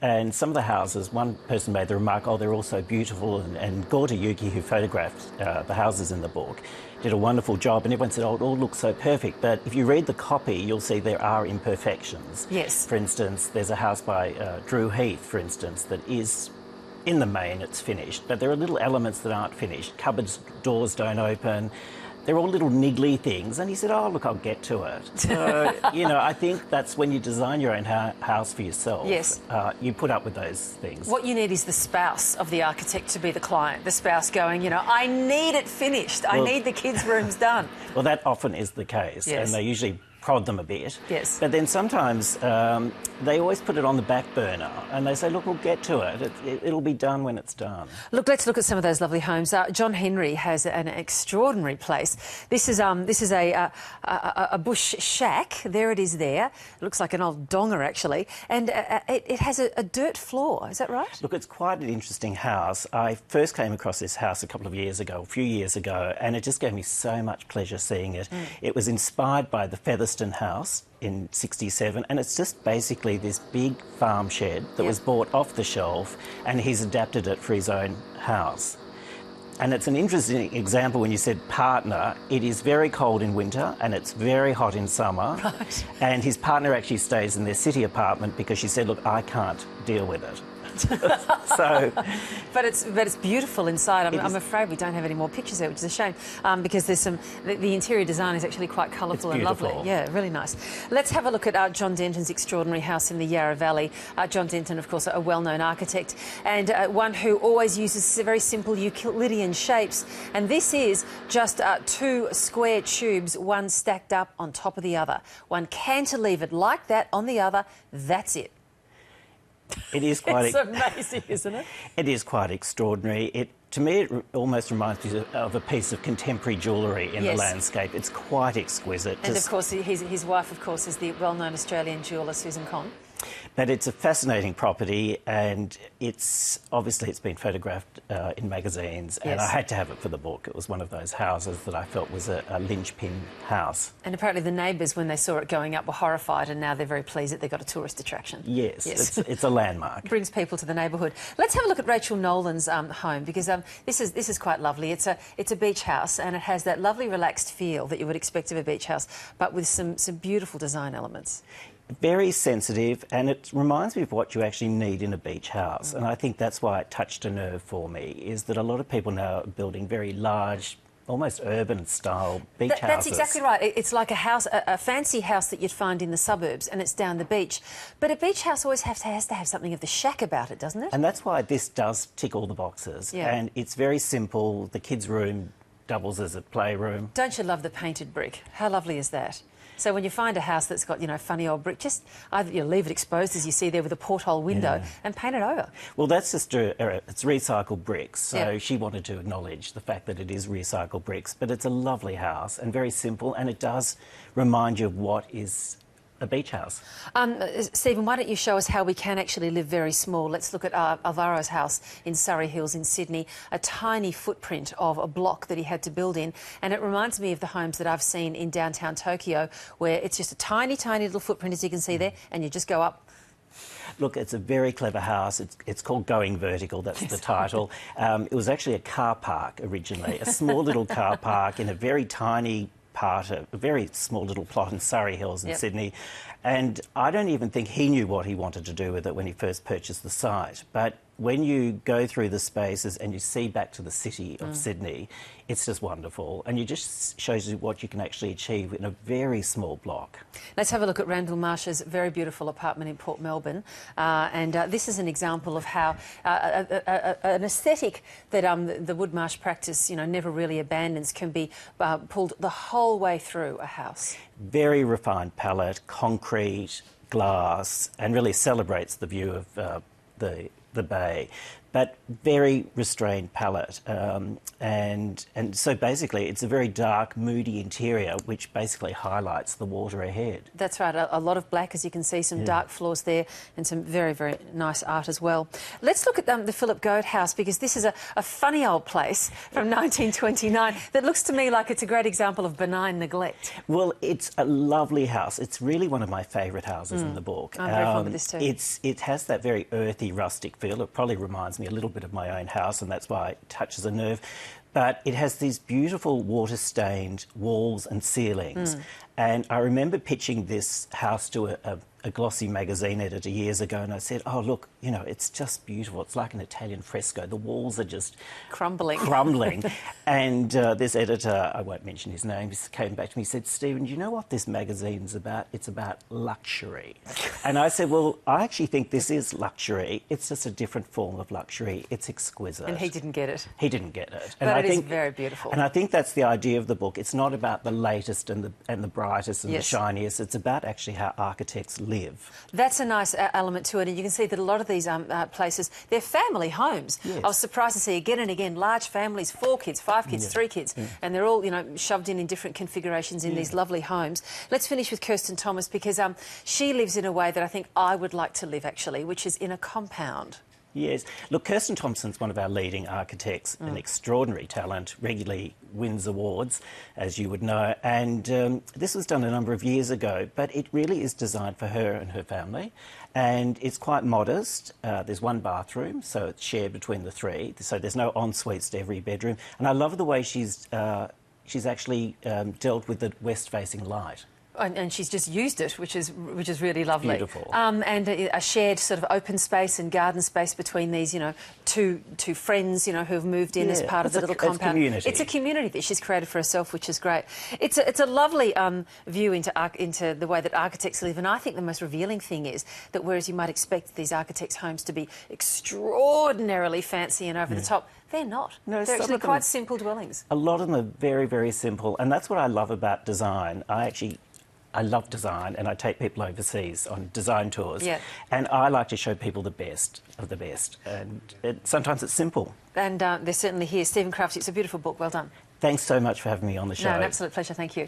And some of the houses, one person made the remark, oh, they're all so beautiful, and Gorta Yuki, who photographed the houses in the book, did a wonderful job, and everyone said, oh, it all looks so perfect. But if you read the copy, you'll see there are imperfections. Yes. For instance, there's a house by Drew Heath, for instance, that is, in the main, it's finished, but there are little elements that aren't finished. Cupboards, doors don't open. They're all little niggly things. And he said, oh, look, I'll get to it. So, you know, I think that's when you design your own house for yourself. Yes. You put up with those things. What you need is the spouse of the architect to be the client. The spouse going, you know, I need it finished. I need the kids' rooms done. Well, that often is the case. Yes. And they usually prod them a bit. Yes. But then sometimes they always put it on the back burner and they say, look, we'll get to it. It'll be done when it's done. Look, let's look at some of those lovely homes. John Henry has an extraordinary place. This is a bush shack. There it is there. It looks like an old donger, actually. And it has a dirt floor. Is that right? Look, it's quite an interesting house. I first came across this house a few years ago, and it just gave me so much pleasure seeing it. It was inspired by the Featherston house in '67, and it's just basically this big farm shed that was bought off the shelf, and he's adapted it for his own house. And it's an interesting example when you said partner. It is very cold in winter and it's very hot in summer. Right. And his partner actually stays in their city apartment because she said, look, I can't deal with it. So, but it's beautiful inside. I'm afraid we don't have any more pictures there, which is a shame, because there's the interior design is actually quite colourful and lovely. Yeah, really nice. Let's have a look at John Denton's extraordinary house in the Yarra Valley. John Denton, of course, a well-known architect and one who always uses very simple Euclidean shapes. And this is just two square tubes, one stacked up on top of the other. One cantilevered like that on the other. That's it. It is quite... It's amazing, isn't it? It is quite extraordinary. To me, it almost reminds me of a piece of contemporary jewellery in the landscape. It's quite exquisite. And, of course, his wife, of course, is the well-known Australian jeweller, Susan Conn. But it's a fascinating property, and it's been photographed in magazines, and I had to have it for the book. It was one of those houses that I felt was a linchpin house. And apparently the neighbours, when they saw it going up, were horrified, and now they're very pleased that they've got a tourist attraction. Yes. It's a landmark. Brings people to the neighbourhood. Let's have a look at Rachel Nolan's home, because this is quite lovely. It's a beach house, and it has that lovely relaxed feel that you would expect of a beach house, but with some beautiful design elements. Very sensitive, and it reminds me of what you actually need in a beach house. And I think that's why it touched a nerve for me, is that a lot of people now are building very large, almost urban-style beach houses. That's exactly right. It's like a house, a fancy house that you'd find in the suburbs, and it's down the beach. But a beach house always has to have something of the shack about it, doesn't it? And that's why this does tick all the boxes. Yeah. And it's very simple. The kids' room doubles as a playroom. Don't you love the painted brick? How lovely is that? So when you find a house that's got, you know, funny old brick, just either leave it exposed, as you see there, with a porthole window, and paint it over. Well, that's just it's recycled bricks. So she wanted to acknowledge the fact that it is recycled bricks. But it's a lovely house and very simple, and it does remind you of what is a beach house. Stephen, why don't you show us how we can actually live very small? Let's look at Alvaro's house in Surrey Hills in Sydney, a tiny footprint of a block that he had to build in, and it reminds me of the homes that I've seen in downtown Tokyo, where it's just a tiny, tiny little footprint, as you can see there, and you just go up. Look, it's a very clever house. It's called Going Vertical, that's the title. It was actually a car park originally, a small little car park in a very tiny a very small little plot in Surrey Hills in Sydney, and I don't even think he knew what he wanted to do with it when he first purchased the site. But when you go through the spaces and you see back to the city of Sydney, it's just wonderful, and it just shows you what you can actually achieve in a very small block. Let's have a look at Randall Marsh's very beautiful apartment in Port Melbourne, and this is an example of how an aesthetic that the Woodmarsh practice, you know, never really abandons, can be pulled the whole way through a house. Very refined palette, concrete, glass, and really celebrates the view of the bay. but very restrained palette. And so basically it's a very dark, moody interior which basically highlights the water ahead. That's right, a lot of black, as you can see, some dark floors there, and some very, very nice art as well. Let's look at the Phillip Goat house, because this is a funny old place from 1929 that looks to me like it's a great example of benign neglect. Well, it's a lovely house. It's really one of my favourite houses in the book. I'm very fond of this too. It has that very earthy, rustic feel. It probably reminds me a little bit of my own house, and that's why it touches a nerve. But it has these beautiful water-stained walls and ceilings. And I remember pitching this house to a glossy magazine editor years ago, and I said, oh, look, you know, it's just beautiful. It's like an Italian fresco. The walls are just crumbling. And this editor, I won't mention his name, just came back to me and said, Stephen, do you know what this magazine's about? It's about luxury. And I said, well, I actually think this is luxury. It's just a different form of luxury. It's exquisite. And he didn't get it. He didn't get it. But it is very beautiful. And I think that's the idea of the book. It's not about the latest and the brightest and the shiniest. It's about actually how architects live. That's a nice element to it, and you can see that a lot of these places, they're family homes. Yes. I was surprised to see again and again large families, 4 kids, 5 kids, 3 kids, and they're all, you know, shoved in different configurations in these lovely homes. Let's finish with Kirsten Thomas, because she lives in a way that I think I would like to live, actually, which is in a compound. Yes. Look, Kirsten Thompson's one of our leading architects, an extraordinary talent, regularly wins awards, as you would know. And this was done a number of years ago, but it really is designed for her and her family. And it's quite modest. There's 1 bathroom, so it's shared between the 3. So there's no en-suites to every bedroom. And I love the way she's actually dealt with the west-facing light. And she's just used it, which is really lovely. Beautiful. And a shared sort of open space and garden space between these, you know, two friends, you know, who've moved in as part of the little compound. It's a community. It's a community that she's created for herself, which is great. It's a lovely view into the way that architects live, and I think the most revealing thing is that whereas you might expect these architects' homes to be extraordinarily fancy and over the top, they're not. No, they're actually quite simple dwellings. A lot of them are very, very simple, and that's what I love about design. I love design, and I take people overseas on design tours. Yeah. And I like to show people the best of the best. And sometimes it's simple. And they're certainly here. Stephen Crafty, it's a beautiful book. Well done. Thanks so much for having me on the show. No, an absolute pleasure. Thank you.